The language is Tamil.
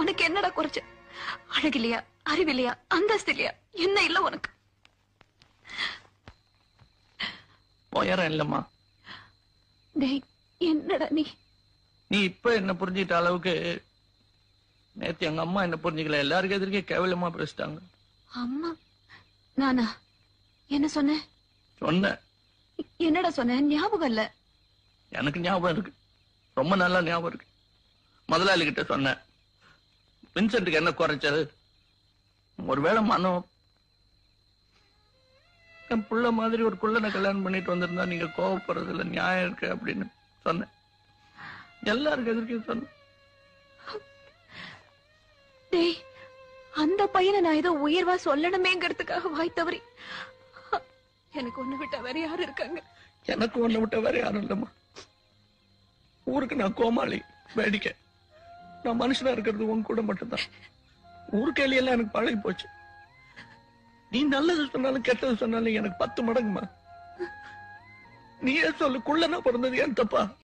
உனக்கு என்னடா குறைச்ச? அழகில்லையா, அறிவில்லையா, அந்தஸ்து இல்லையா, என்ன இல்ல உனக்கு? உயரம் இல்லம்மா. டேய், என்னடா நீ இப்ப என்ன புரிஞ்சுக்கிட்ட அளவுக்கு நேத்து எங்க அம்மா என்ன புரிஞ்சுக்கல. எல்லாருக்கும் எதிர்க்கே கேவலமா பேசிட்டாங்க. அம்மா? நானா? என்ன சொன்ன? சொன்னேன். என்னடா சொன்ன? ஞாபகம் இல்ல. எனக்கு ஞாபகம் இருக்கு, ரொம்ப நல்லா ஞாபகம் இருக்கு. முதலாளி கிட்ட சொன்னேன், வின்சென்ட்டுக்கு என்ன குறைச்சது? ஒருவேளை மனம் என் புள்ள மாதிரி ஒரு குள்ளனை கல்யாணம் பண்ணிட்டு வந்திருந்தா நீங்க கோவப்படுறதுல நியாயம் இருக்கு அப்படின்னு சொன்னேன். எல்லாருக்கும் எதிர்க்க சொன்னேன். டேய், அந்த பையனை நான் ஏதோ உயர்வா சொல்லணுமேங்கிறதுக்காக வாய் தவறி. எனக்கு ஒண்ணு விட்டா வேற யாரு இருக்காங்க? எனக்கு ஒண்ணு விட்ட வேற யாரும் இல்லம்மா. ஊருக்கு நான் கோமாளி, வேடிக்கை. நான் மனுஷனா இருக்கிறது உன் கூட மட்டும்தான். ஊருக்கையில எனக்கு பழகி போச்சு. நீ நல்லது சொன்னாலும் கெட்டது சொன்னாலும் எனக்கு 10 மடங்குமா. நீயே சொல்லு, குள்ளனா பிறந்தது ஏன் தப்பா?